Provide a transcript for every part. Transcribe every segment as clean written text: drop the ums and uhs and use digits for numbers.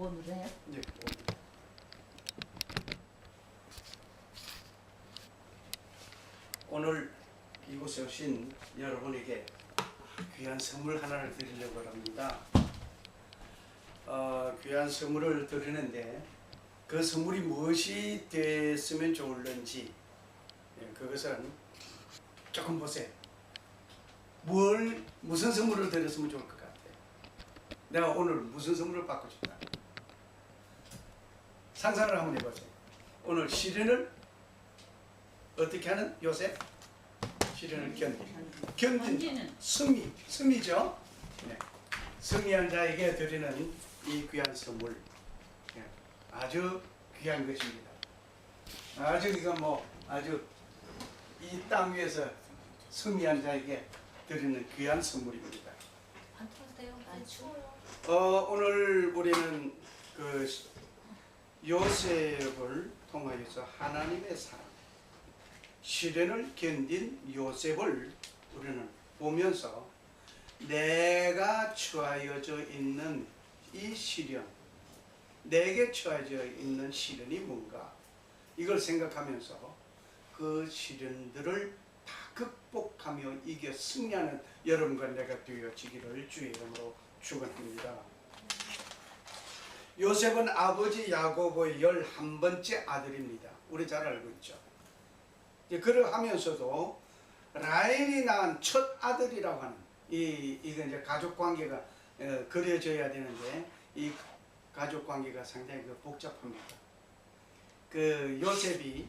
5번으로 해요? 네. 오늘 이곳에 오신 여러분에게 귀한 선물 하나를 드리려고 합니다. 귀한 선물을 드리는데 그 선물이 무엇이 됐으면 좋을는지 그것은 조금 보세요. 무슨 선물을 드렸으면 좋을 것 같아요. 내가 오늘 무슨 선물을 받고 싶다. 상상을 한번 해보세요. 오늘 시련을 어떻게 하는 요셉? 시련을 견디는 승리죠. 네. 승리한 자에게 드리는 이 귀한 선물, 네. 아주 귀한 것입니다. 아주 이거 아주 이 땅 위에서 승리한 자에게 드리는 귀한 선물입니다. 안 터세요? 안 추워요? 오늘 우리는 그 요셉을 통하여서 하나님의 사랑, 시련을 견딘 요셉을 우리는 보면서 내가 처하여져 있는 이 시련, 내게 처해져 있는 시련이 뭔가, 이걸 생각하면서 그 시련들을 다 극복하며 이겨 승리하는 여러분과 내가 되어지기를 주의 이름으로 축원합니다. 요셉은 아버지 야곱의 11번째 아들입니다. 우리 잘 알고 있죠. 그러하면서도 라헬이 낳은 첫 아들이라고 하는 이건 이제 가족 관계가 그려져야 되는데 이 가족 관계가 상당히 복잡합니다. 그 요셉이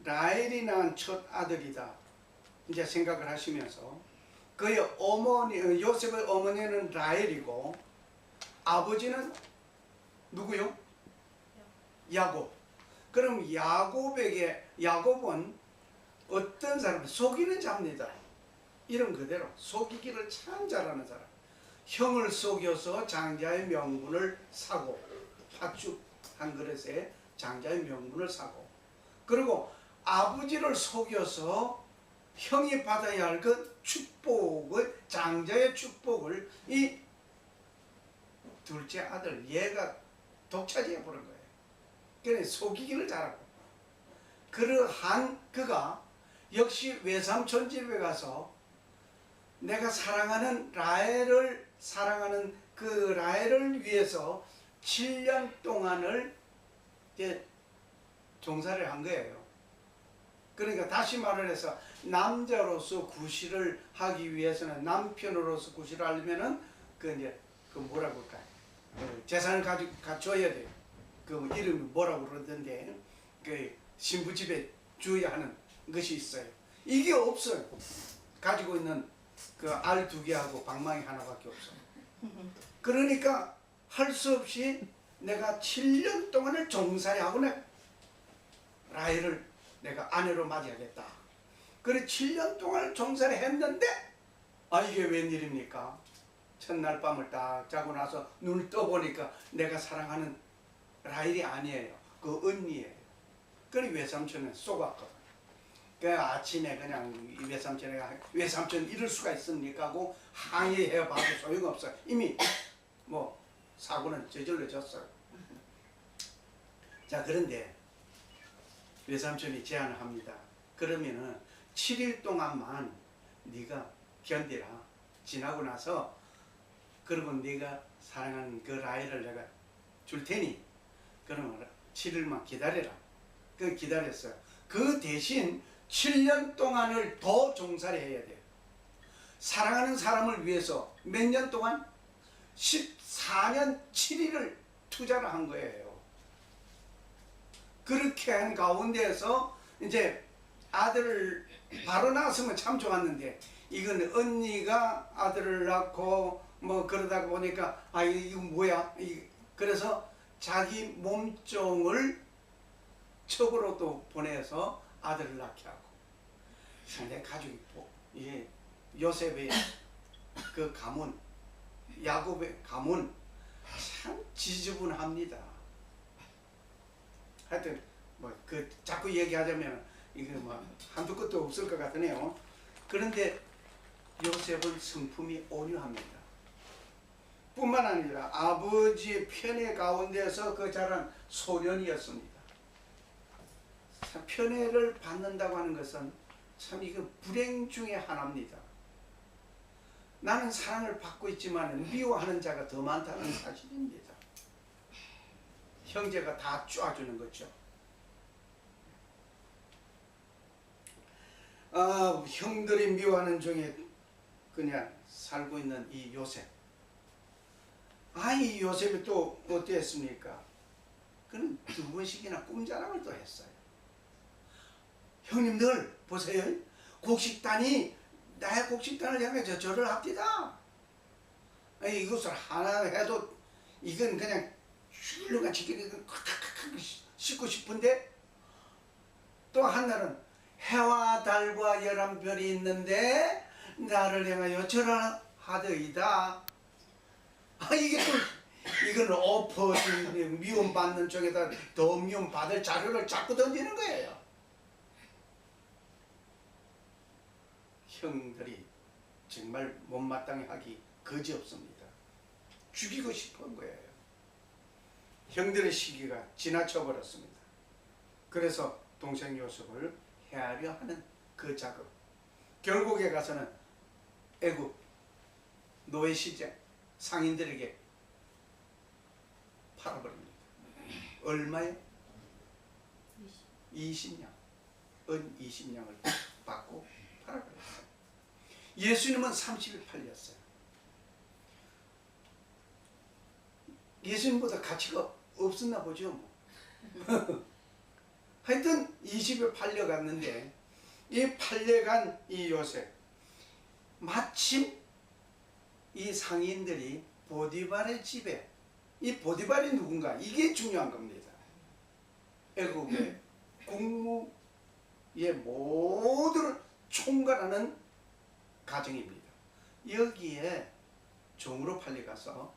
라헬이 낳은 첫 아들이다 이제 생각을 하시면서 그의 어머니 요셉의 어머니는 라헬이고 아버지는 누구요? 야곱. 그럼 야곱은 어떤 사람? 속이는 자입니다. 이름 그대로 속이기를 참 잘하는 사람. 형을 속여서 장자의 명분을 사고, 팥죽 한 그릇에 장자의 명분을 사고, 그리고 아버지를 속여서 형이 받아야 할 그 축복을, 장자의 축복을 이 둘째 아들 얘가 독차지해 보는 거예요. 그러니까 속이기를 잘하고, 그러한 그가 역시 외삼촌 집에 가서 내가 사랑하는 라헬을 사랑하는 그 라헬을 위해서 7년 동안을 이제 종사를 한 거예요. 그러니까 다시 말을 해서 남자로서 구실을 하기 위해서는, 남편으로서 구실을 하려면은 그 이제 그 뭐라고 할까요? 재산을 갖춰야 돼요. 그 이름이 뭐라고 그러던데 그 신부 집에 주어야 하는 것이 있어요. 이게 없어요. 가지고 있는 그 알 2개하고 방망이 하나밖에 없어요. 그러니까 할 수 없이 내가 7년 동안을 종살이 하고 라헬을 내가 아내로 맞이하겠다. 그래 7년 동안 종살이 했는데 이게 웬일입니까? 첫날 밤을 딱 자고 나서 눈을 떠보니까 내가 사랑하는 라헬이 아니에요. 그 언니예요. 그래 외삼촌은 쏘갔거든. 그 아침에 그냥 외삼촌 이럴 수가 있습니까 하고 항의해봐도 소용없어요. 이미 뭐 사고는 저질러졌어요. 자, 그런데 외삼촌이 제안을 합니다. 그러면은 7일 동안만 네가 견디라. 지나고 나서 그리고 네가 사랑하는 그 라헬을 내가 줄 테니 그러면 7일만 기다려라. 그 기다렸어요. 그 대신 7년 동안을 더 종살이 해야 돼요. 사랑하는 사람을 위해서 몇 년 동안? 14년 7일을 투자를 한 거예요. 그렇게 한 가운데에서 이제 아들을 바로 낳았으면 참 좋았는데 이건 언니가 아들을 낳고 뭐 그러다 보니까 이거 뭐야? 그래서 자기 몸종을 첩으로 또 보내서 아들을 낳게 하고 상당히 가족이 이게 요셉의 그 가문, 야곱의 가문 참 지저분합니다. 하여튼 뭐 그 자꾸 얘기하자면 이게 뭐 한두 끝도 없을 것 같으네요. 그런데 요셉은 성품이 온유합니다. 뿐만 아니라 아버지의 편애 가운데서 그 자란 소년이었습니다. 참 편애를 받는다고 하는 것은 참 이거 불행 중에 하나입니다. 나는 사랑을 받고 있지만 미워하는 자가 더 많다는 사실입니다. 형제가 다 쪼아주는 거죠. 형들이 미워하는 중에 그냥 살고 있는 이 요셉. 이 요셉이 또 어땠습니까? 그는 2번씩이나 꿈자랑을 또 했어요. 형님들 보세요. 곡식단이 나의 곡식단을 향해 절을 합디다. 이것을 하나 해도 이건 그냥 훌륭같이 씻고 싶은데, 또 한날은 해와 달과 11별이 있는데 나를 향하여 절하더이다. 이건 엎어진 미움받는 쪽에다 더 미움받을 자료를 자꾸 던지는 거예요. 형들이 정말 못마땅히 하기 그지없습니다. 죽이고 싶은 거예요. 형들의 시기가 지나쳐 버렸습니다. 그래서 동생 요셉을 해하려 하는 그 작업. 결국에 가서는 애굽 노예 시장 상인들에게 팔아버립니다. 얼마에? 20냥. 은 20냥을 받고 팔아버렸어요. 예수님은 30일 팔렸어요. 예수님보다 가치가 없었나 보죠. 뭐. 하여튼 20일 팔려갔는데, 이 팔려간 이 요셉, 마침 이 상인들이 보디발의 집에, 이 보디발이 누군가, 이게 중요한 겁니다. 애굽의 국무의 모두를 총괄하는 가정입니다. 여기에 종으로 팔려가서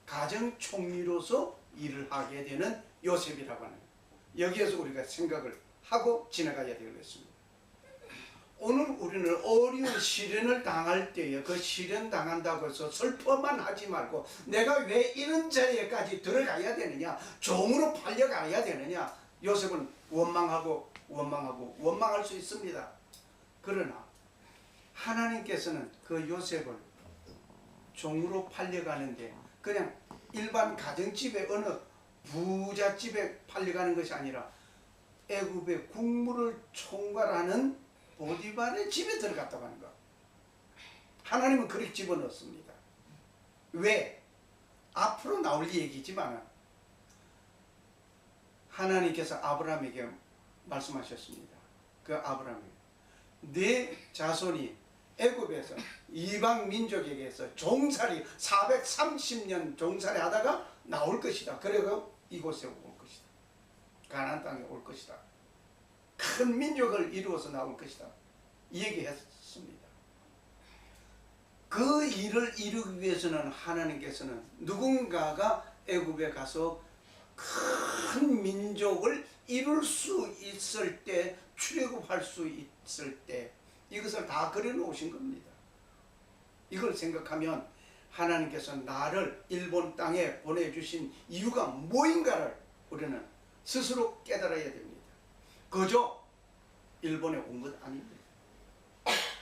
가정총리로서 일을 하게 되는 요셉이라고 하는 거예요. 여기에서 우리가 생각을 하고 지나가야 되겠습니다. 오늘 우리는 어려운 시련을 당할 때에 그 시련 당한다고 해서 슬퍼만 하지 말고 내가 왜 이런 자리에까지 들어가야 되느냐, 종으로 팔려가야 되느냐. 요셉은 원망할 수 있습니다. 그러나 하나님께서는 그 요셉을 종으로 팔려가는데 그냥 일반 가정집에 어느 부잣집에 팔려가는 것이 아니라 애굽의 국무를 총괄하는 보디발의 집에 들어갔다고 하는 것. 하나님은 그렇게 집어넣습니다. 왜? 앞으로 나올 얘기지만 하나님께서 아브라함에게 말씀하셨습니다. 그 아브라함에게 내 자손이 애굽에서 이방 민족에게서 종살이 430년 종살이 하다가 나올 것이다. 그리고 이곳에 올 것이다. 가나안 땅에 올 것이다. 큰 민족을 이루어서 나올 것이다. 이 얘기했습니다. 그 일을 이루기 위해서는 하나님께서는 누군가가 애굽에 가서 큰 민족을 이룰 수 있을 때, 출애굽할 수 있을 때 이것을 다 그려놓으신 겁니다. 이걸 생각하면 하나님께서 나를 일본 땅에 보내주신 이유가 뭐인가를 우리는 스스로 깨달아야 됩니다. 그저 일본에 온 것 아닙니다.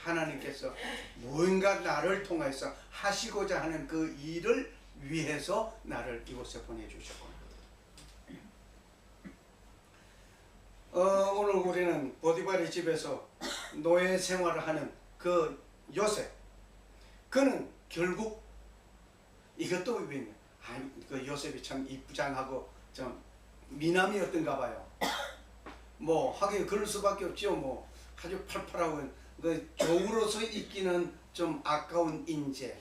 하나님께서 무언가 나를 통해서 하시고자 하는 그 일을 위해서 나를 이곳에 보내주셨구나. 오늘 우리는 보디발의 집에서 노예 생활을 하는 그 요셉, 그는 결국 이것도 왜 그 요셉이 참 이쁘장하고 좀 미남이었던가 봐요. 뭐 하긴 그럴 수밖에 없죠. 뭐 아주 팔팔하고 그 종으로서 있기는 좀 아까운 인재.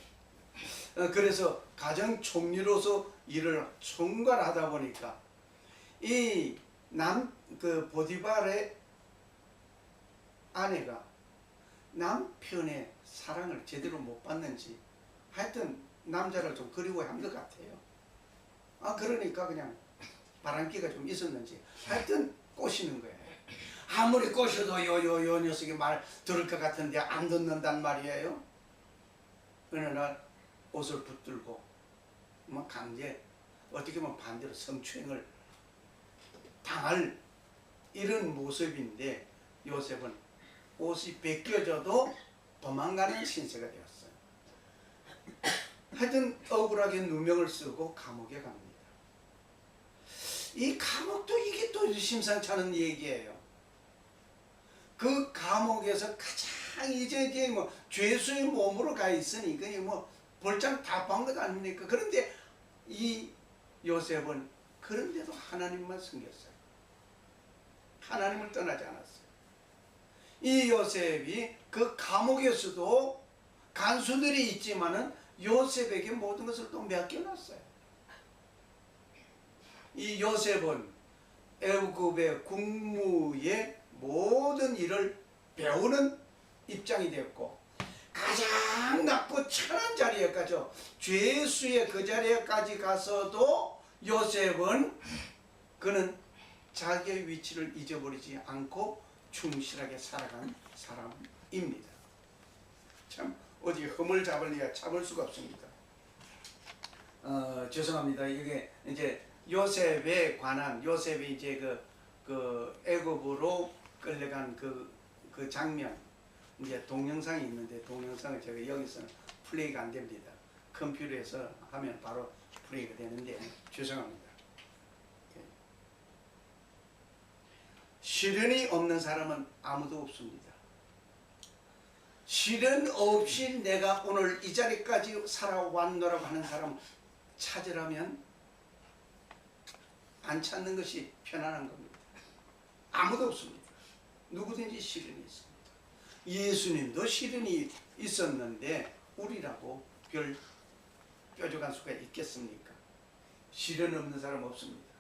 그래서 가정 총리로서 일을 총괄하다 보니까 이 그 보디발의 아내가 남편의 사랑을 제대로 못 받는지 하여튼 남자를 좀 그리워한 것 같아요. 그러니까 그냥 바람기가 좀 있었는지 하여튼 꼬시는 거예요. 아무리 꼬셔도 요 녀석이 말 들을 것 같은데 안 듣는단 말이에요. 어느 날 옷을 붙들고 뭐 강제 어떻게 보면 반대로 성추행을 당할 이런 모습인데 요셉은 옷이 벗겨져도 도망가는 신세가 되었어요. 하여튼 억울하게 누명을 쓰고 감옥에 갑니다. 이 감옥도 이게 또 심상치 않은 얘기예요. 그 감옥에서 가장 이제 뭐 죄수의 몸으로 가 있으니 그니 뭐 볼장 다 본 것 아닙니까? 그런데 이 요셉은 그런데도 하나님만 섬겼어요. 하나님을 떠나지 않았어요. 이 요셉이 그 감옥에서도 간수들이 있지만은 요셉에게 모든 것을 또 맡겨놨어요. 이 요셉은 애굽의 국무의 모든 일을 배우는 입장이 되었고 가장 낮고 천한 자리에까지 죄수의 그 자리에까지 가서도 요셉은 그는 자기의 위치를 잊어버리지 않고 충실하게 살아간 사람입니다. 참 어디 흠을 잡을래야 잡을 수가 없습니다. 죄송합니다. 이게 이제 요셉에 관한 요셉이 이제 그 애굽으로 끌려간 그 장면 이제 동영상이 있는데 동영상을 제가 여기서는 플레이가 안 됩니다. 컴퓨터에서 하면 바로 플레이가 되는데 죄송합니다. 시련이 없는 사람은 아무도 없습니다. 시련 없이 내가 오늘 이 자리까지 살아왔노라고 하는 사람 찾으라면 안 찾는 것이 편안한 겁니다. 아무도 없습니다. 누구든지 시련이 있습니다. 예수님도 시련이 있었는데 우리라고 별 뾰족한 수가 있겠습니까? 시련 없는 사람 없습니다.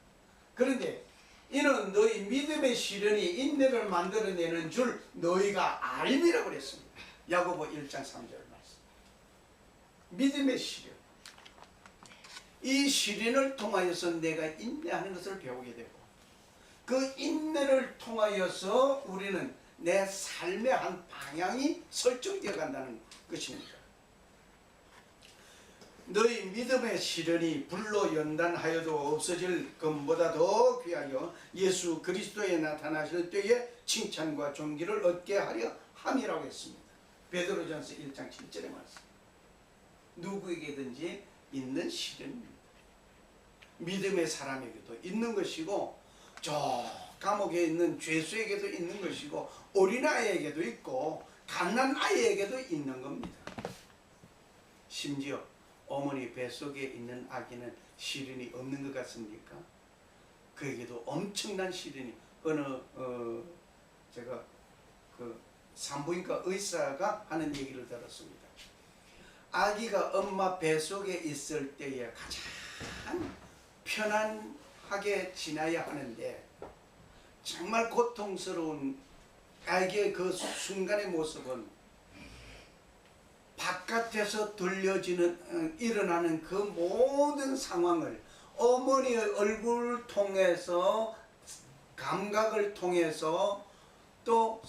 그런데 이는 너희 믿음의 시련이 인내를 만들어내는 줄 너희가 알미라고 그랬습니다. 야고보 1장 3절 말씀. 믿음의 시련. 이 시련을 통하여서 내가 인내하는 것을 배우게 되고 그 인내를 통하여서 우리는 내 삶의 한 방향이 설정되어 간다는 것입니다. 너희 믿음의 시련이 불로 연단하여도 없어질 것보다 더 귀하여 예수 그리스도에 나타나실 때에 칭찬과 존귀를 얻게 하려 함이라고 했습니다. 베드로전서 1장 7절의 말씀. 누구에게든지 있는 시련입니다. 믿음의 사람에게도 있는 것이고 저 감옥에 있는 죄수에게도 있는 것이고 어린아이에게도 있고 갓난아이에게도 있는 겁니다. 심지어 어머니 뱃속에 있는 아기는 시련이 없는 것 같습니까? 그에게도 엄청난 시련이 제가 그 산부인과 의사가 하는 얘기를 들었습니다. 아기가 엄마 뱃속에 있을 때에 가장 편안하게 지나야 하는데 정말 고통스러운 아기의 그 순간의 모습은 바깥에서 들려지는 일어나는 그 모든 상황을 어머니의 얼굴을 통해서 감각을 통해서 또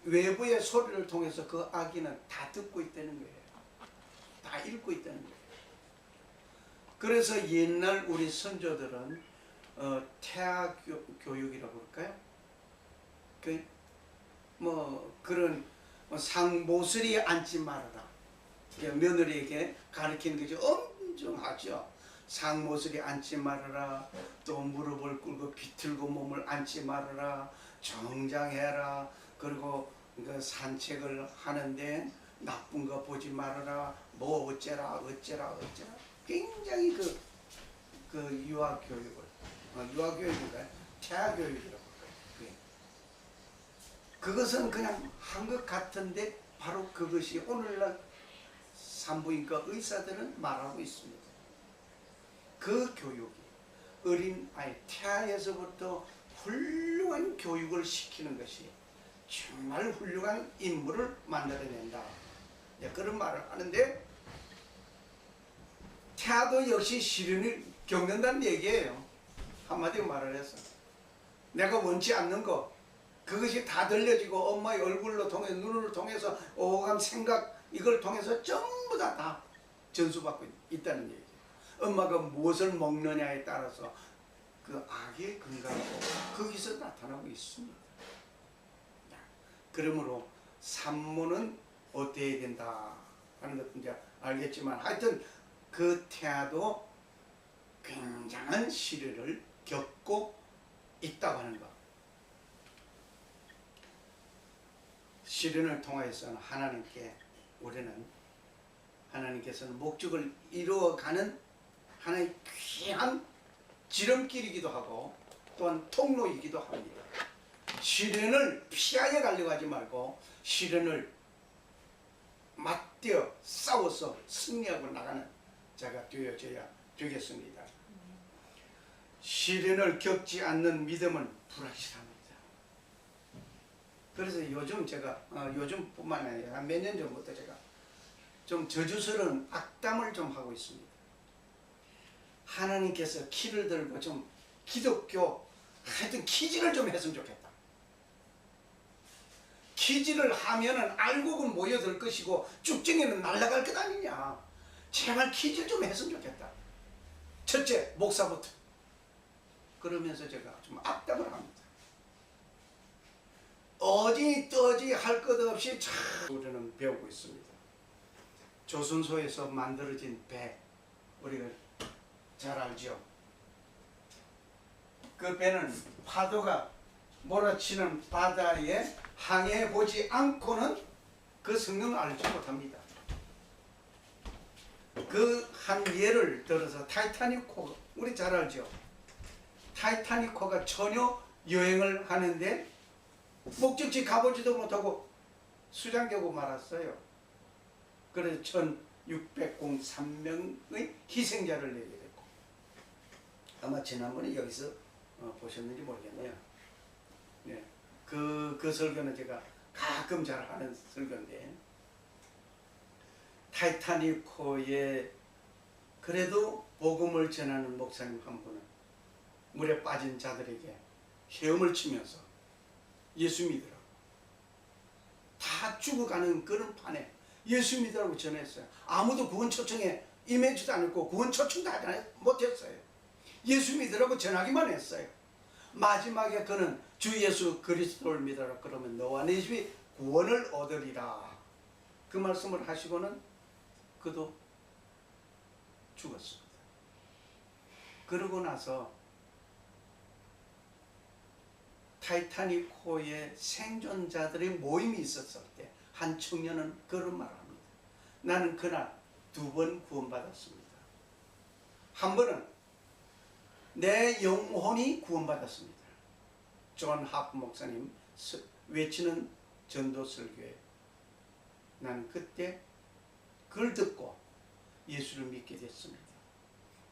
외부의 소리를 통해서 그 아기는 다 듣고 있다는 거예요. 다 읽고 있다는 거예요. 그래서 옛날 우리 선조들은 태아 교육이라고 그럴까요? 그런 상모슬이 앉지 말아라. 며느리에게 가르치는 것이 엄중하죠. 상모슬이 앉지 말아라. 또 무릎을 꿇고 비틀고 몸을 앉지 말아라. 정장해라. 그리고 그 산책을 하는데 나쁜 거 보지 말아라. 뭐 어째라. 굉장히 그 유아교육을 유아교육인가요? 태아교육이라고 할까요? 그것은 그냥 한 것 같은데 바로 그것이 오늘날 산부인과 의사들은 말하고 있습니다. 그 교육이 어린아이 태아에서부터 훌륭한 교육을 시키는 것이 정말 훌륭한 인물을 만들어낸다. 그런 말을 하는데 태아도 역시 시련을 겪는다는 얘기예요. 한마디로 말을 해서 내가 원치 않는 거 그것이 다 들려지고 엄마의 얼굴로 통해 눈을 통해서 오감 생각 이걸 통해서 전부 다 전수받고 있다는 얘기예요. 엄마가 무엇을 먹느냐에 따라서 그 아기의 건강도 거기서 나타나고 있습니다. 그러므로 산모는 어때야 된다 하는 것도 이제 알겠지만 하여튼 그 태아도 굉장한 시련을 겪고 있다고 하는 것. 시련을 통해서는 하나님께서는 목적을 이루어가는 하나의 귀한 지름길이기도 하고 또한 통로이기도 합니다. 시련을 피하여 가려고 하지 말고 시련을 맞대어 싸워서 승리하고 나가는 자가 되어져야 되겠습니다. 시련을 겪지 않는 믿음은 불확실합니다. 그래서 요즘 제가 요즘뿐만 아니라 몇 년 전부터 제가 좀 저주스러운 악담을 좀 하고 있습니다. 하나님께서 키를 들고 좀 기독교 하여튼 키질을 좀 했으면 좋겠다. 키질을 하면은 알곡은 모여들 것이고 쭉정이는 날아갈 것 아니냐. 제발 키질 좀 했으면 좋겠다. 첫째 목사부터. 그러면서 제가 좀 악담을 합니다. 어지떠지 할 것 없이 참 우리는 배우고 있습니다. 조선소에서 만들어진 배 우리가 잘 알죠. 그 배는 파도가 몰아치는 바다에 항해 보지 않고는 그 성능을 알지 못합니다. 그 한 예를 들어서 타이타닉호 우리 잘 알죠. 타이타닉호가 전혀 여행을 하는데 목적지 가보지도 못하고 수장되고 말았어요. 그래서 1603명의 희생자를 내게 됐고 아마 지난번에 여기서 보셨는지 모르겠네요. 네. 그 설교는 제가 가끔 잘 하는 설교인데 타이타닉호에 그래도 복음을 전하는 목사님 한 분은 물에 빠진 자들에게 헤엄을 치면서 예수 믿으라고 다 죽어가는 그런 판에 예수 믿으라고 전했어요. 아무도 구원 초청에 임해주지도 않았고 구원 초청도 하지 못했어요. 예수 믿으라고 전하기만 했어요. 마지막에 그는 주 예수 그리스도를 믿어라 그러면 너와 네 집이 구원을 얻으리라 그 말씀을 하시고는 그도 죽었습니다. 그러고 나서 타이타닉호에 생존자들의 모임이 있었을 때 한 청년은 그런 말을 합니다. 나는 그날 2번 구원받았습니다. 한 번은 내 영혼이 구원받았습니다. 존 하프 목사님 외치는 전도 설교에 난 그때 그걸 듣고 예수를 믿게 됐습니다.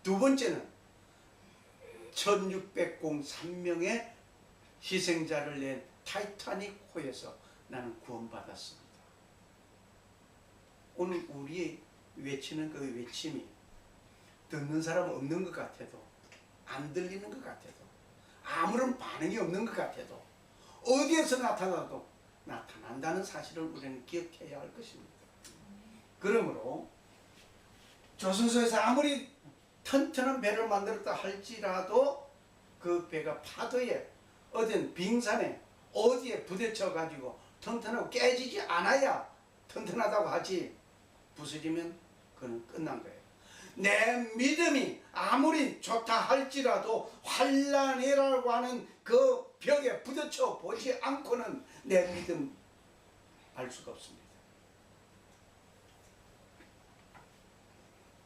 두 번째는 1603명의 희생자를 낸 타이타닉호에서 나는 구원받았습니다. 오늘 우리 외치는 그 외침이 듣는 사람은 없는 것 같아도 안 들리는 것 같아도 아무런 반응이 없는 것 같아도 어디에서 나타나도 나타난다는 사실을 우리는 기억해야 할 것입니다. 그러므로 조선소에서 아무리 튼튼한 배를 만들었다 할지라도 그 배가 파도에 어딘 빙산에 어디에 부딪혀 가지고 튼튼하고 깨지지 않아야 튼튼하다고 하지 부서지면 그는 끝난 거예요. 내 믿음이 아무리 좋다 할지라도 환난이라고 하는 그 벽에 부딪혀 보지 않고는 내 믿음 알 수가 없습니다.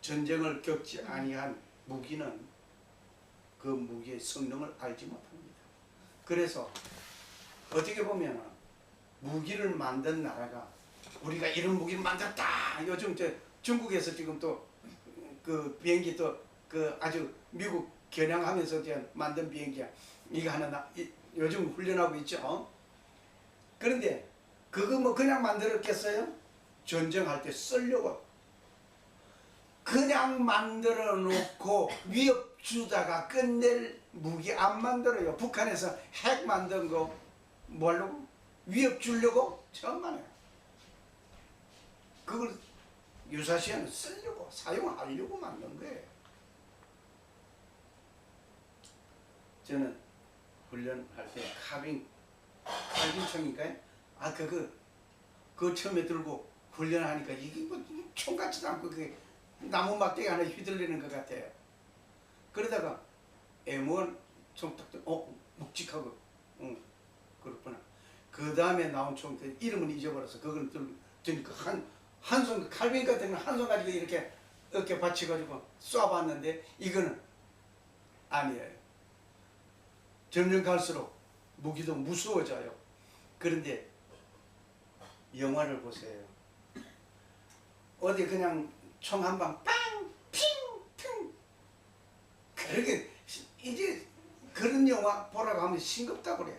전쟁을 겪지 아니한 무기는 그 무기의 성능을 알지 못합니다. 그래서 어떻게 보면 무기를 만든 나라가 우리가 이런 무기를 만들었다. 요즘 저 중국에서 지금 또 그 비행기 또 그 아주 미국 겨냥하면서 이제 만든 비행기야. 이거 하나 요즘 훈련하고 있죠. 그런데 그거 뭐 그냥 만들었겠어요? 전쟁할 때 쓰려고 그냥 만들어 놓고 위협 주다가 끝낼 무기 안 만들어요. 북한에서 핵 만든 거 뭐하려고? 위협 주려고? 처음 해요. 그걸 유사시에는 쓰려고 사용하려고 만든 거예요. 저는 훈련할 때 칼빈총인가요? 아 그거 처음에 들고 훈련하니까 이게 뭐 총같지도 않고 그게 나무 막대기 하나 휘둘리는 것 같아요. 그러다가 M1 총딱 묵직하고 그렇구나. 그 다음에 나온 총 그 이름은 잊어버려서 그걸 들니까 한 손 칼빈 같은 건 한 손 가지고 이렇게 어깨 받쳐가지고 쏴봤는데 이거는 아니에요. 점점 갈수록 무기도 무서워져요. 그런데 영화를 보세요. 어디 그냥 총 한 방 빵! 핑! 핑! 그렇게 이제 그런 영화 보라고 하면 싱겁다고 그래요.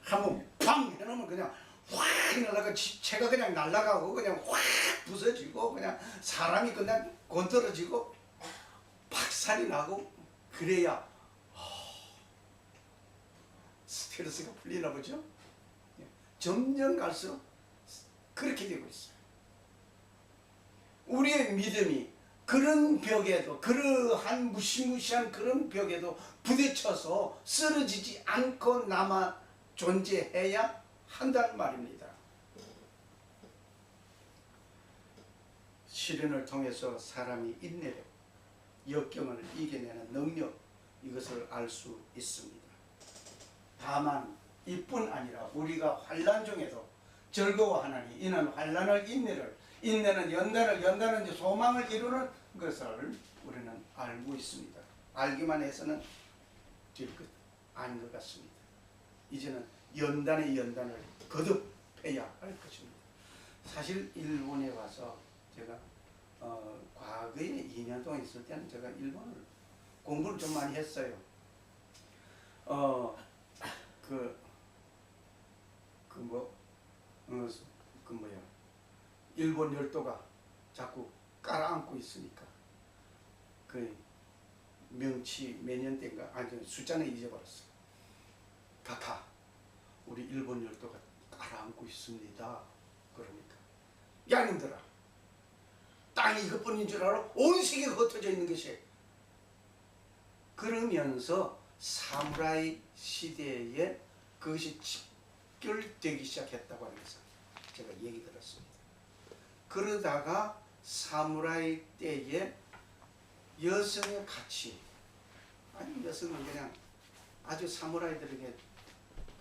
한번 팡! 해놓으면 그냥 확 날아가 체가 그냥 날아가고 그냥 확 부서지고 그냥 사람이 그냥 곤떨어지고 박살이 나고 그래야 스트레스가 풀리나 보죠. 점점 갈수록 그렇게 되고 있어요. 우리의 믿음이 그런 벽에도 그러한 무시무시한 그런 벽에도 부딪혀서 쓰러지지 않고 남아 존재해야 한다는 말입니다. 시련을 통해서 사람이 인내력, 역경을 이겨내는 능력 이것을 알 수 있습니다. 다만 이뿐 아니라 우리가 환난 중에도 즐거워하나니 이는 환난을 인내는 연단을 이제 소망을 이루는 것을 우리는 알고 있습니다. 알기만 해서는 될 것 아닌 것 같습니다. 이제는 연단의 연단을 거듭해야 할 것입니다. 사실 일본에 와서 제가 과거에 2년 동안 있을 때는 제가 일본을 공부를 좀 많이 했어요. 일본 열도가 자꾸 깔아앉고 있으니까 그 명치 몇 년 때인가 숫자는 잊어버렸어요. 각하 우리 일본 열도가 깔아앉고 있습니다. 그러니까 야 님들아 땅이 이것뿐인 줄 알아? 온 세계가 흩어져 있는 것이. 그러면서 사무라이 시대에 그것이 직결되기 시작했다고 하면서 제가 얘기 들었습니다. 그러다가 사무라이 때에 여성의 가치, 아니 여성은 그냥 아주 사무라이들에게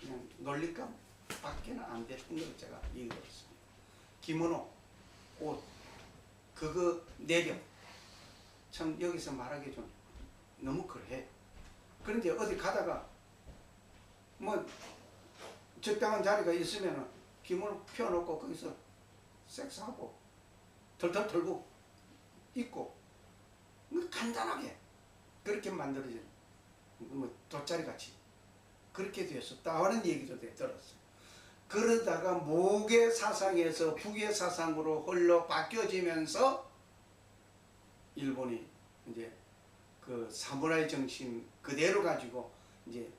그냥 놀릴감 밖에는 안 됐던 걸 제가 얘기 들었습니다. 기모노, 옷, 그거 내력, 참 여기서 말하기 좀 너무 그래. 그런데 어디 가다가 뭐 적당한 자리가 있으면 기모노 펴놓고 거기서 섹스하고 털털 털고 입고 간단하게 그렇게 만들어진 뭐 돗자리 같이 그렇게 되었었다 하는 얘기도 들었어요. 그러다가 모계 사상에서 북의 사상으로 흘러 바뀌어지면서 일본이 이제 그 사무라이 정신 그대로 가지고 이제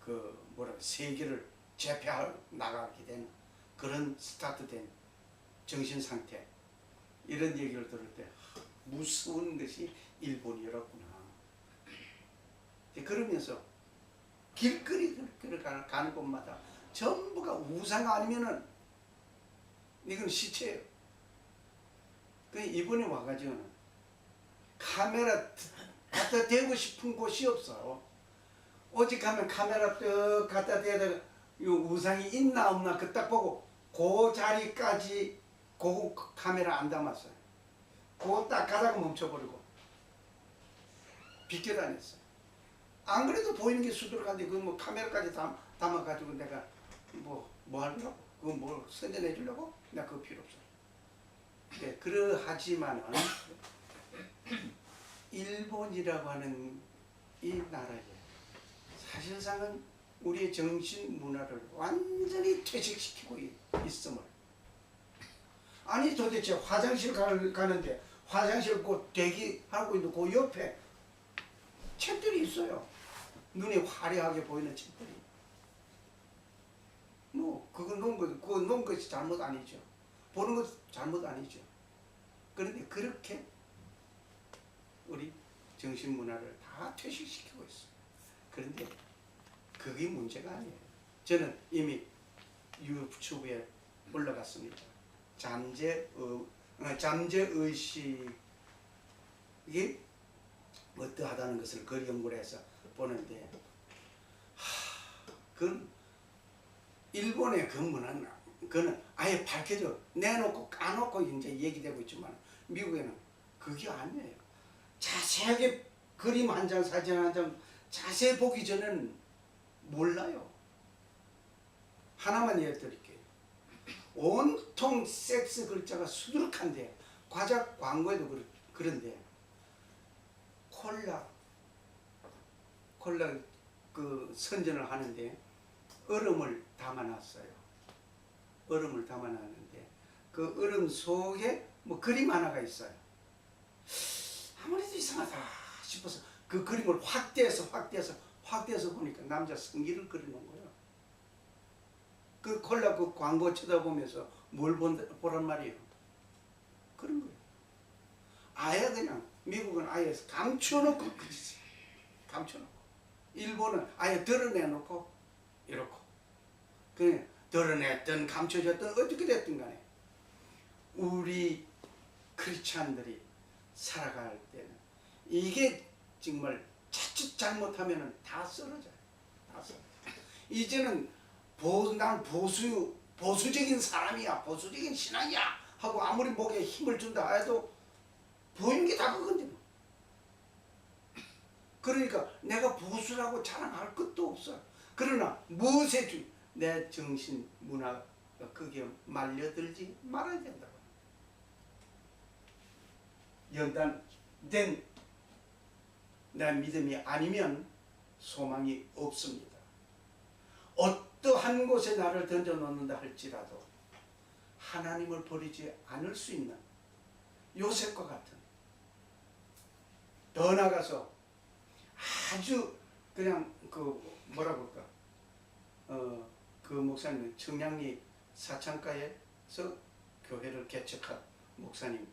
그 세계를 제패해 나가게 된 그런 스타트된 정신 상태 이런 얘기를 들을 때 무서운 것이 일본이었구나. 그러면서 길거리 가는 곳마다 전부가 우상 아니면은 이건 시체예요. 그 이번에 와가지고는 카메라 갖다 대고 싶은 곳이 없어요. 오직 하면 카메라 떡 갖다 대다가 이 우상이 있나 없나 그 딱 보고 그 자리까지 그 카메라 안 담았어요. 그거 딱 가다가 멈춰버리고 비껴 다녔어요. 안 그래도 보이는 게 수두룩한데 그 뭐 카메라까지 담아가지고 내가 뭐 하려고? 그거 뭐 선전해 주려고? 나 그거 필요 없어요. 네, 그러하지만은 일본이라고 하는 이 나라에 사실상은 우리의 정신 문화를 완전히 퇴색시키고 있음을. 아니 도대체 화장실 가는데 화장실 그 대기하고 있는 그 옆에 책들이 있어요. 눈에 화려하게 보이는 책들이. 뭐 그거 놓은 것이 잘못 아니죠. 보는 것도 잘못 아니죠. 그런데 그렇게 우리 정신 문화를 다 퇴식시키고 있어요. 그런데 그게 문제가 아니에요. 저는 이미 유튜브에 올라갔습니다. 잠재의식이 어떠하다는 것을 그 연구를 해서 보는데, 그건 일본의 근무는 그거는 아예 밝혀져 내놓고 까놓고 이제 얘기되고 있지만, 미국에는 그게 아니에요. 자세하게 그림 한 장, 사진 한 장 자세히 보기 전에는 몰라요. 하나만 예를 드릴게요. 온통 섹스 글자가 수두룩한데, 과자 광고에도 그런데 콜라 그 선전을 하는데 얼음을 담아놨어요. 얼음을 담아놨는데 그 얼음 속에 뭐 그림 하나가 있어요. 아무래도 이상하다 싶어서 그 그림을 확대해서 보니까 남자 성기를 그려놓은 거예요. 그 콜라 그 광고 쳐다보면서 뭘 보란 말이에요. 그런 거예요. 아예 그냥 미국은 아예 감춰놓고 그러지. 감춰놓고. 일본은 아예 드러내놓고 이렇고. 그냥 드러냈든 감춰졌든 어떻게 됐든 간에 우리 크리스찬들이 살아갈 때는 이게 정말 자칫 잘못하면 다 쓰러져요. 다 쓰러져요. 이제는 난 보수적인 사람이야, 보수적인 신앙이야 하고 아무리 목에 힘을 준다 해도 보이는 게 다 그건데 뭐. 그러니까 내가 보수라고 자랑할 것도 없어. 그러나 무엇에 내 정신 문화가 그게 말려들지 말아야 된다고. 연단된 내 믿음이 아니면 소망이 없습니다. 어떠한 곳에 나를 던져놓는다 할지라도 하나님을 버리지 않을 수 있는 요셉과 같은, 더 나가서 아주 그냥 그 뭐라고 할까, 그 목사님 청량리 사창가에서 교회를 개척한 목사님,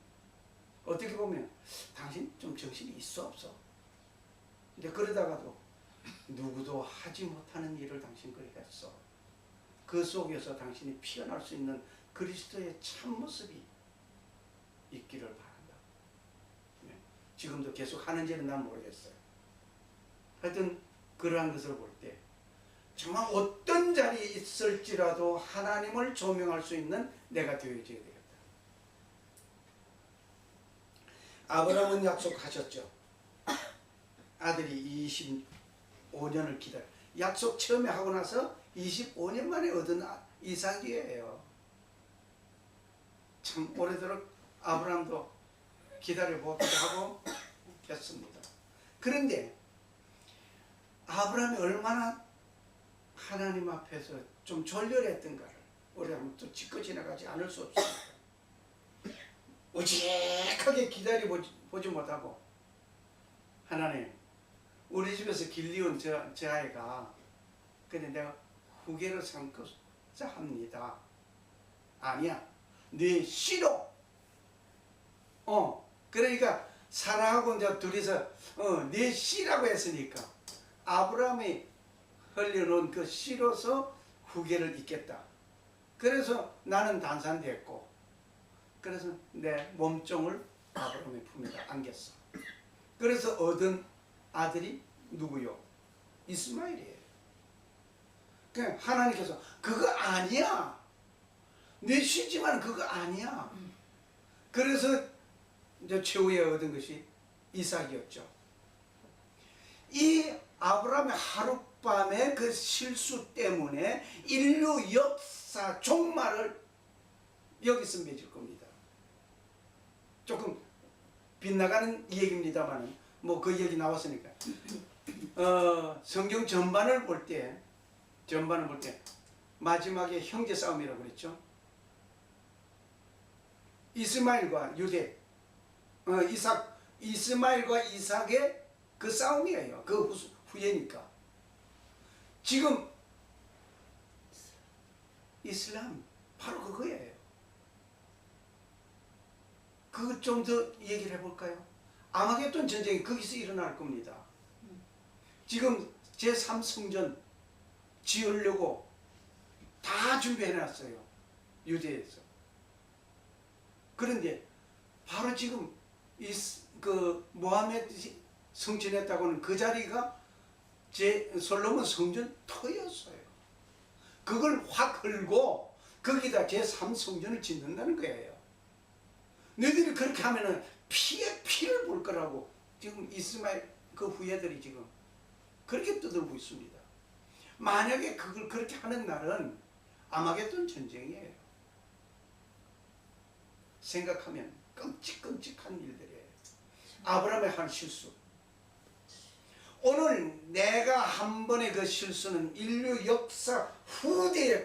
어떻게 보면 당신 좀 정신이 있어 없어? 근데 그러다가도 누구도 하지 못하는 일을 당신 그리 했어. 그 속에서 당신이 피어날 수 있는 그리스도의 참모습이 있기를 바란다. 네. 지금도 계속 하는지는 난 모르겠어요. 하여튼 그러한 것을 볼 때 정말 어떤 자리에 있을지라도 하나님을 조명할 수 있는 내가 되어져야 되겠다. 아브라함은 약속하셨죠. 아들이 25년을 기다려. 약속 처음에 하고 나서 25년 만에 얻은 이삭이에요. 참 오래도록 아브라함도 기다려보기도 하고 했습니다. 그런데 아브라함이 얼마나 하나님 앞에서 좀 졸렬했던가를 우리 한번 또 짚고 지나가지 않을 수 없습니다. 오직하게 기다려보지 못하고, 하나님, 우리 집에서 길리온 저 아이가 근데 내가 후계를 삼고자 합니다. 아니야, 네 싫어. 그러니까 사라하고 이제 둘이서 네 씨라고 했으니까 아브라함이 흘려놓은 그 씨로서 후계를 잇겠다. 그래서 나는 단산됐고, 그래서 내 몸종을 아브라함의 품에다 안겼어. 그래서 얻은 아들이 누구요? 이스마엘이에요. 그냥 하나님께서 그거 아니야. 내 씨지만 그거 아니야. 그래서 이제 최후에 얻은 것이 이삭이었죠. 이 아브라함의 하룻밤의 그 실수 때문에 인류 역사 종말을 여기서 맺을 겁니다. 조금 빗나가는 얘기입니다만 뭐 그 얘기 나왔으니까 성경 전반을 볼 때 마지막에 형제 싸움이라고 그랬죠. 이스마엘과 유대, 이스마엘과 이삭의 그 싸움이에요. 그 후예니까. 지금 이슬람 바로 그거예요. 그거 좀 더 얘기를 해볼까요? 아마겟돈 전쟁이 거기서 일어날 겁니다. 지금 제3성전 지으려고 다 준비해놨어요. 유대에서. 그런데 바로 지금 그 모하메드이 성전했다고는 그 자리가 솔로몬 성전 터였어요. 그걸 확 헐고 거기다 제3성전을 짓는다는 거예요. 너희들이 그렇게 하면은 피를 볼 거라고 지금 이스마엘 그 후예들이 지금 그렇게 떠들고 있습니다. 만약에 그걸 그렇게 하는 날은 아마겟돈 전쟁이에요. 생각하면 끔찍끔찍한 일들이에요. 아브라함의 한 실수. 오늘 내가 한 번의 그 실수는 인류 역사 후대에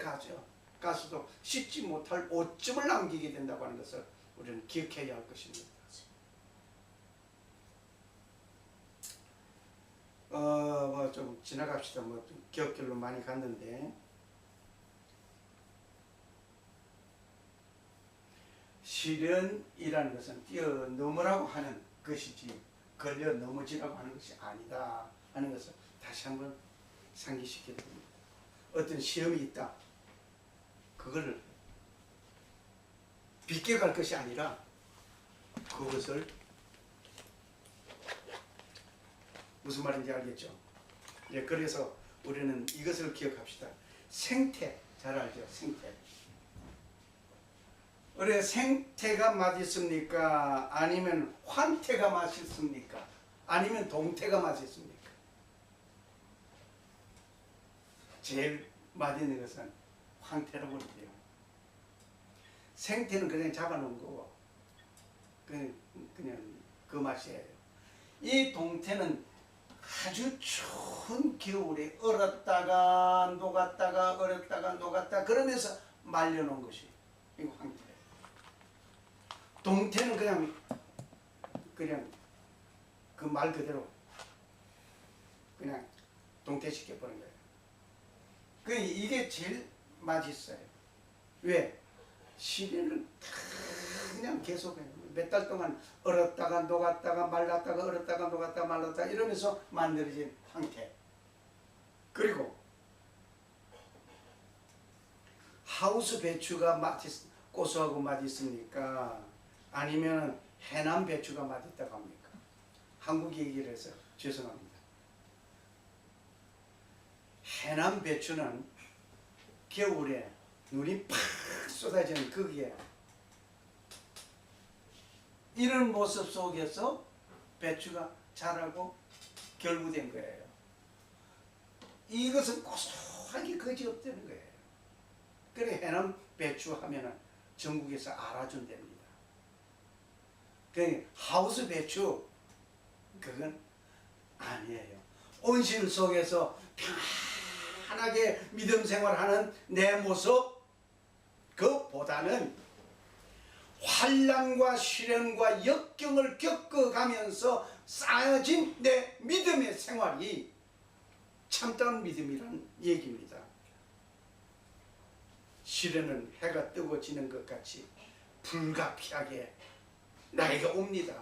가서도 씻지 못할 오점을 남기게 된다고 하는 것을 우리는 기억해야 할 것입니다. 뭐 좀 지나갑시다. 뭐 기억길로 많이 갔는데 시련이라는 것은 뛰어넘으라고 하는 것이지 걸려 넘어지라고 하는 것이 아니다 하는 것을 다시 한번 상기시켜야 됩니다. 어떤 시험이 있다. 그거를 비껴갈 것이 아니라 그것을 무슨 말인지 알겠죠? 예, 그래서 우리는 이것을 기억합시다. 생태, 잘 알죠? 생태. 우리 생태가 맛있습니까? 아니면 환태가 맛있습니까? 아니면 동태가 맛있습니까? 제일 맛있는 것은 황태라고 그러죠. 생태는 그냥 잡아놓은 거고 그냥 그 맛이에요. 이 동태는 아주 추운 겨울에 얼었다가 녹았다가 얼었다가 녹았다 그러면서 말려놓은 것이 이 황태. 동태는 그냥 그 말 그대로 그냥 동태시켜버린 거예요. 이게 제일 맛있어요. 왜? 시련을 그냥 계속 몇 달 동안 얼었다가 녹았다가 말랐다가 얼었다가 녹았다가 말랐다가 이러면서 만들어진 황태. 그리고 하우스 배추가 고소하고 맛있습니까? 아니면 해남 배추가 맛있다고 합니까? 한국 얘기를 해서 죄송합니다. 해남 배추는 겨울에 눈이 팍 쏟아지는 거기에 이런 모습 속에서 배추가 자라고 결부된 거예요. 이것은 고소하게 거지없다는 거예요. 그래 해남 배추 하면은 전국에서 알아준답니다. 그 하우스 배추 그건 아니에요. 온실 속에서 편안하게 믿음 생활하는 내 모습 그보다는 환난과 시련과 역경을 겪어가면서 쌓여진 내 믿음의 생활이 참다운 믿음이란 얘기입니다. 시련은 해가 뜨고 지는 것 같이 불가피하게 나에게 옵니다.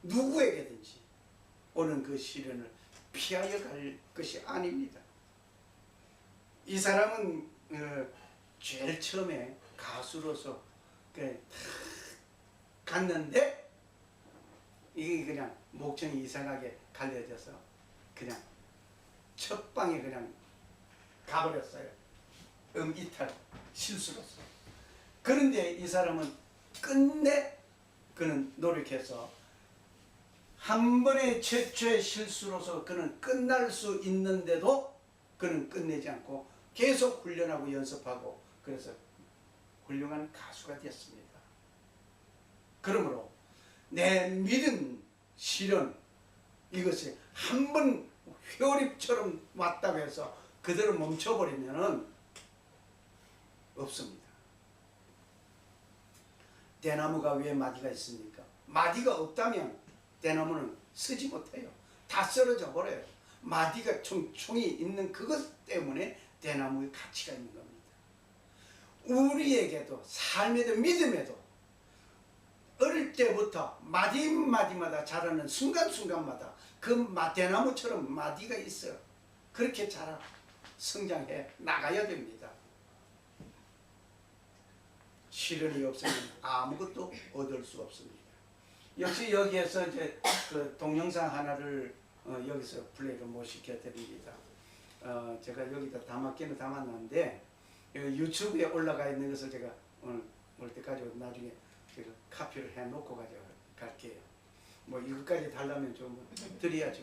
누구에게든지 오는 그 시련을 피하여 갈 것이 아닙니다. 이 사람은 제일 처음에 가수로서 갔는데 이게 그냥 목청이 이상하게 갈려져서 그냥 첫 방에 그냥 가버렸어요. 이탈 실수로서. 그런데 이 사람은 끝내 그는 노력해서 한 번의 최초의 실수로서 그는 끝날 수 있는데도 그는 끝내지 않고 계속 훈련하고 연습하고 그래서 훌륭한 가수가 되었습니다. 그러므로 내 믿음, 시련 이것이 한 번 회오리처럼 왔다고 해서 그대로 멈춰버리면은 없습니다. 대나무가 왜 마디가 있습니까? 마디가 없다면 대나무는 쓰지 못해요. 다 쓰러져 버려요. 마디가 총총이 있는 그것 때문에 대나무의 가치가 있는 겁니다. 우리에게도 삶에도 믿음에도 어릴 때부터 마디마디마다 자라는 순간순간마다 그 대나무처럼 마디가 있어요. 그렇게 자라. 성장해 나가야 됩니다. 시련이 없으면 아무것도 얻을 수 없습니다. 역시 여기에서 이제 그 동영상 하나를 여기서 플레이를 못 시켜드립니다. 제가 여기다 담았기는 담았는데 유튜브에 올라가 있는 것을 제가 오늘 올 때까지 나중에 제가 카피를 해놓고 가져갈게요. 뭐 이것까지 달라면 좀 드려야죠.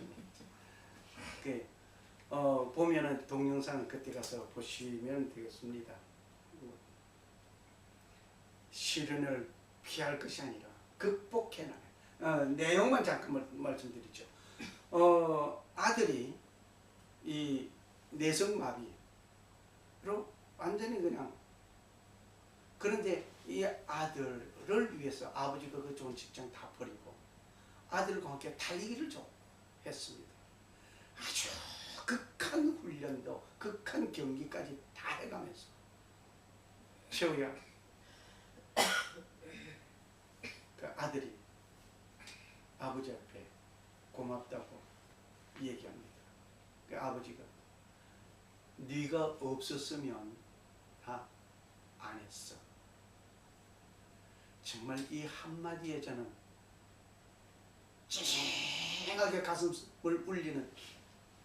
보면은 동영상 그때 가서 보시면 되겠습니다. 시련을 피할 것이 아니라 극복해 나가요. 내용만 잠깐 말씀드리죠. 아들이 이 내성마비로 완전히 그냥, 그런데 이 아들을 위해서 아버지가 그 좋은 직장 다 버리고 아들과 함께 달리기를 좀 했습니다. 아주 극한 훈련도 극한 경기까지 다 해가면서 최우야 그 아들이 아버지 앞에 고맙다고 얘기합니다. 그 아버지가 네가 없었으면 다 안 했어. 정말 이 한마디에 저는 찡하게 가슴을 울리는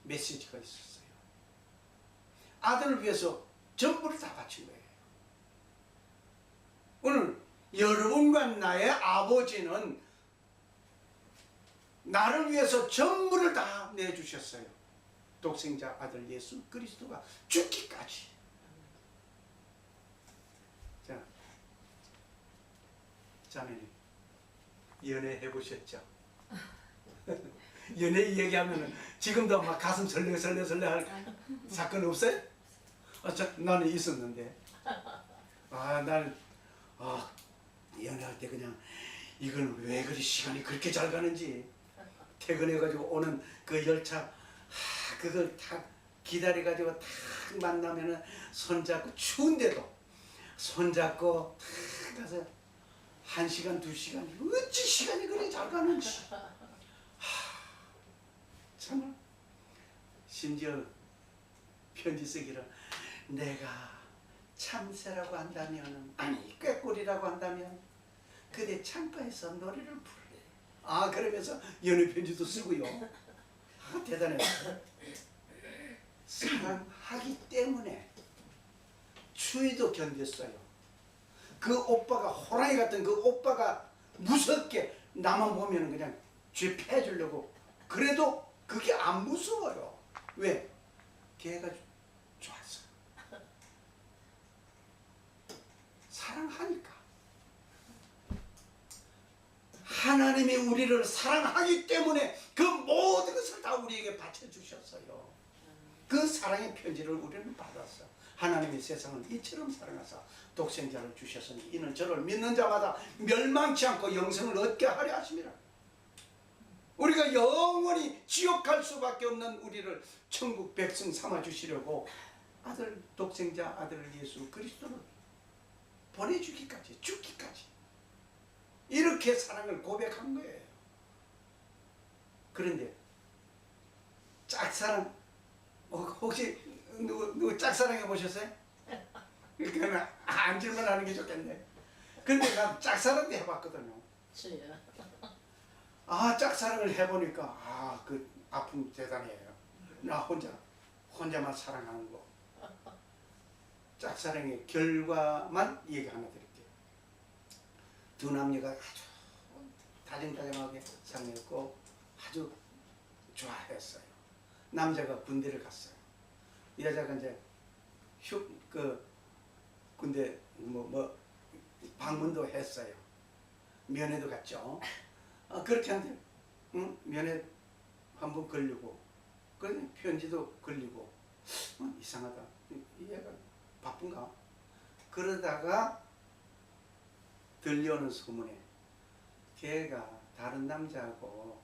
메시지가 있었어요. 아들을 위해서 전부를 다 바친 거예요. 오늘 여러분과 나의 아버지는 나를 위해서 전부를 다 내주셨어요. 독생자 아들 예수 그리스도가 죽기까지. 자, 자매님 연애 해보셨죠? 연애 얘기하면 지금도 막 가슴 설레설레 할 사건 없어요? 나는 있었는데, 나는 연애할 때 그냥 이건 왜 그리 시간이 그렇게 잘 가는지, 퇴근해가지고 오는 그 열차 그걸 탁 기다려가지고 탁 만나면은 손잡고, 추운데도 손잡고 탁 가서 1시간 2시간 어찌 시간이 그리 잘 가는지. 정말 심지어 편지 쓰기를 내가 참새라고 한다면, 아니 꾀꼬리라고 한다면 그대 창가에서 노래를 부르래. 그러면서 연애 편지도 쓰고요. 대단해요. 사랑하기 때문에 추위도 견뎠어요. 그 오빠가, 호랑이 같은 그 오빠가 무섭게 나만 보면 그냥 쥐 패주려고, 그래도 그게 안 무서워요. 왜? 걔가 좋았어. 사랑하니까. 하나님이 우리를 사랑하기 때문에 그 모든 것을 다 우리에게 바쳐주셨어요. 그 사랑의 편지를 우리는 받았어. 하나님이 세상을 이처럼 사랑하사 독생자를 주셨으니 이는 저를 믿는 자마다 멸망치 않고 영생을 얻게 하려 하심이라. 우리가 영원히 지옥 갈 수밖에 없는 우리를 천국 백성 삼아 주시려고 아들, 독생자 아들 예수 그리스도를 보내주기까지, 죽기까지 이렇게 사랑을 고백한 거예요. 그런데 짝사랑, 혹시 누구 짝사랑 해보셨어요? 그러니까 앉을만 하는 게 좋겠네. 근데 난 짝사랑도 해봤거든요. 짝사랑을 해보니까 그 아픔 대단해요. 나 혼자만 사랑하는 거. 짝사랑의 결과만 얘기 하나 드릴게요. 두 남녀가 아주 다정다정하게 사랑했고 아주 좋아했어요. 남자가 군대를 갔어요. 여자가 이제 군대 방문도 했어요. 면회도 갔죠. 그렇게 하는데 면회 한번 걸리고, 그러니 편지도 걸리고, 이상하다. 이 애가 바쁜가? 그러다가 들려오는 소문에 걔가 다른 남자하고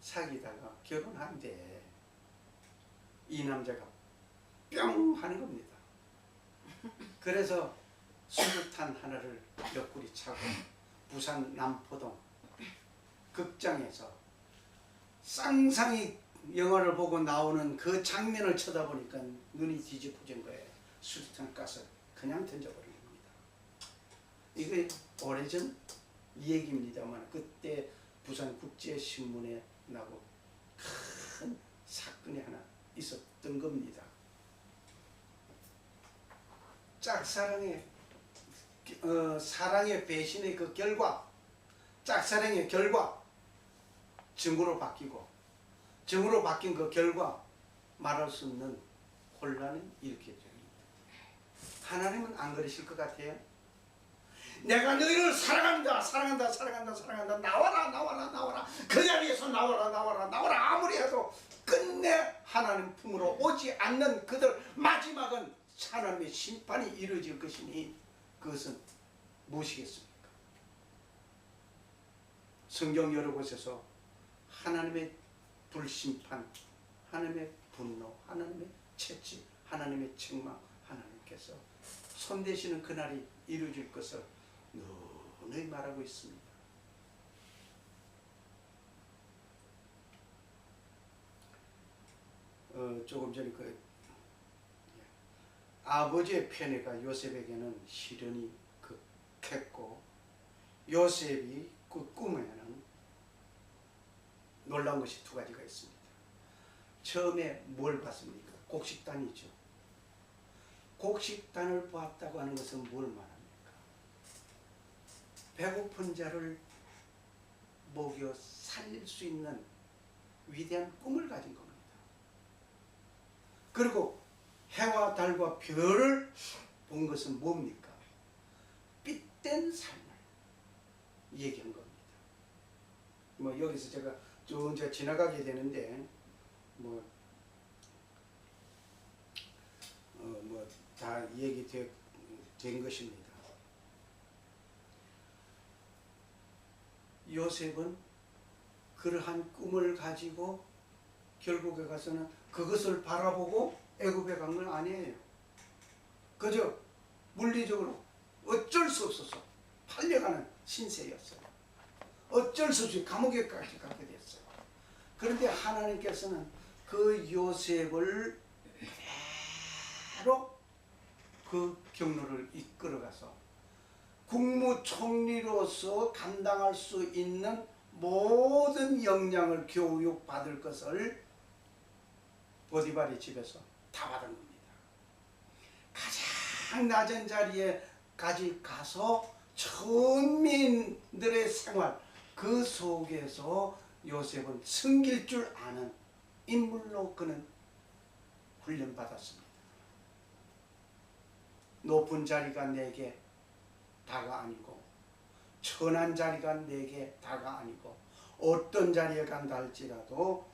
사귀다가 결혼한대. 이 남자가 뿅 하는 겁니다. 그래서 수류탄 하나를 옆구리 차고 부산 남포동 극장에서 상상이 영화를 보고 나오는 그 장면을 쳐다보니까 눈이 뒤집어진 거예요. 수류탄 가서 그냥 던져버린 겁니다. 이게 오래전 얘기입니다만 그때 부산국제신문에 나고 큰 사건이 하나 있었던 겁니다. 짝사랑의 사랑의 배신의 그 결과, 짝사랑의 결과 증오로 바뀌고, 증오로 바뀐 그 결과 말할 수 없는 혼란을 일으켰죠. 하나님은 안 그러실 것 같아요? 내가 너희를 사랑한다, 사랑한다, 사랑한다, 사랑한다. 나와라, 나와라, 나와라. 그 자리에서 나와라, 나와라, 나와라. 아무리 해도 끝내 하나님 품으로 오지 않는 그들 마지막은 하나님의 심판이 이루어질 것이니 그것은 무엇이겠습니까? 성경 여러 곳에서 하나님의 불심판, 하나님의 분노, 하나님의 채찍, 하나님의 책망, 하나님께서 손대시는 그날이 이루어질 것을 누누이 말하고 있습니다. 조금 전에 아버지의 편애가 요셉에게는 시련이 극했고, 요셉이 그 꿈에는 놀라운 것이 두 가지가 있습니다. 처음에 뭘 봤습니까? 곡식단이죠. 곡식단을 보았다고 하는 것은 뭘 말합니까? 배고픈 자를 먹여 살릴 수 있는 위대한 꿈을 가진 겁니다. 그리고 해와 달과 별을 본 것은 뭡니까? 빛된 삶을 얘기한 겁니다. 뭐 여기서 제가 쭉 지나가게 되는데 다 얘기된 것입니다. 요셉은 그러한 꿈을 가지고 결국에 가서는 그것을 바라보고 애굽에 간 건 아니에요. 그저 물리적으로 어쩔 수 없어서 팔려가는 신세였어요. 어쩔 수 없이 감옥에까지 가게 됐어요. 그런데 하나님께서는 그 요셉을 그대로 그 경로를 이끌어가서 국무총리로서 감당할 수 있는 모든 역량을 교육받을 것을 보디발의 집에서 다 받은 겁니다. 가장 낮은 자리에까지 가서 천민들의 생활, 그 속에서 요셉은 섬길 줄 아는 인물로 그는 훈련받았습니다. 높은 자리가 내게 다가 아니고, 천한 자리가 내게 다가 아니고, 어떤 자리에 간다 할지라도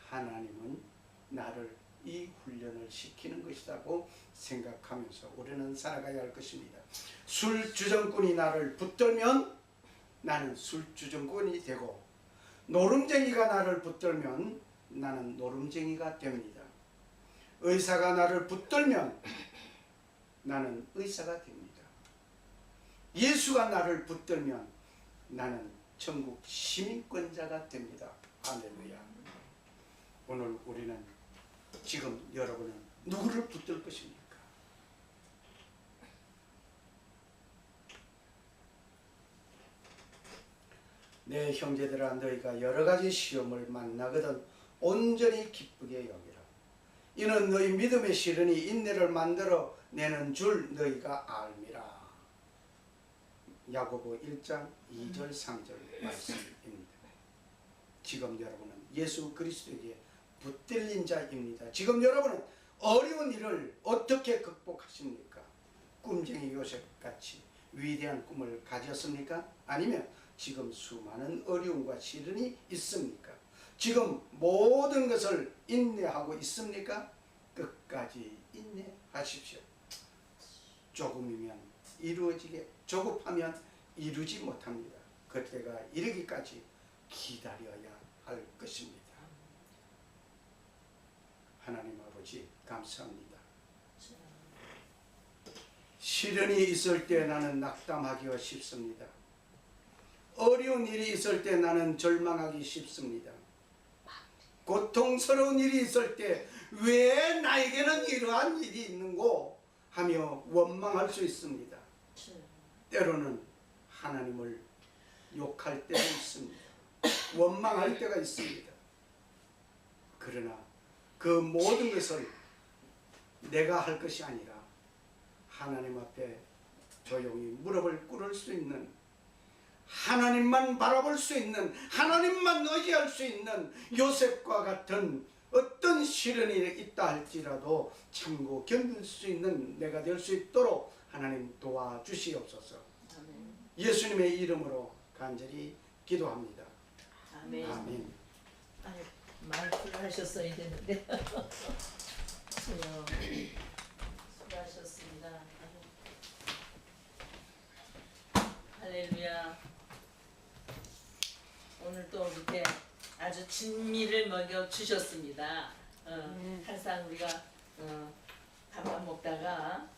하나님은 나를 이 훈련을 시키는 것이라고 생각하면서 우리는 살아가야 할 것입니다. 술주정꾼이 나를 붙들면 나는 술주정꾼이 되고, 노름쟁이가 나를 붙들면 나는 노름쟁이가 됩니다. 의사가 나를 붙들면 나는 의사가 됩니다. 예수가 나를 붙들면 나는 천국 시민권자가 됩니다. 할렐루야. 오늘 우리는 지금 여러분은 누구를 붙들 것입니까? 내 형제들아, 너희가 여러 가지 시험을 만나거든 온전히 기쁘게 여기라. 이는 너희 믿음의 시련이 인내를 만들어 내는 줄 너희가 알미라. 야고보 1장 2절 3절 말씀입니다. 지금 여러분은 예수 그리스도에게 붙들린 자입니다. 지금 여러분은 어려운 일을 어떻게 극복하십니까? 꿈쟁이 요셉같이 위대한 꿈을 가졌습니까? 아니면 지금 수많은 어려움과 시련이 있습니까? 지금 모든 것을 인내하고 있습니까? 끝까지 인내하십시오. 조금이면 이루어지게, 조급하면 이루지 못합니다. 그때가 이르기까지 기다려야 할 것입니다. 하나님 아버지 감사합니다. 시련이 있을 때 나는 낙담하기가 쉽습니다. 어려운 일이 있을 때 나는 절망하기 쉽습니다. 고통스러운 일이 있을 때 왜 나에게는 이러한 일이 있는고 하며 원망할 수 있습니다. 때로는 하나님을 욕할 때도 있습니다. 원망할 때가 있습니다. 그러나 그 모든 것을 내가 할 것이 아니라 하나님 앞에 조용히 무릎을 꿇을 수 있는, 하나님만 바라볼 수 있는, 하나님만 의지할 수 있는 요셉과 같은 어떤 시련이 있다 할지라도 참고 견딜 수 있는 내가 될 수 있도록 하나님 도와주시옵소서. 아멘. 예수님의 이름으로 간절히 기도합니다. 아멘. 아멘. 아유, 말씀을 하셨어야 되는데. 수고하셨습니다. 할렐루야. 오늘 또 이렇게 아주 진미를 먹여 주셨습니다. 항상 우리가 밥만 먹다가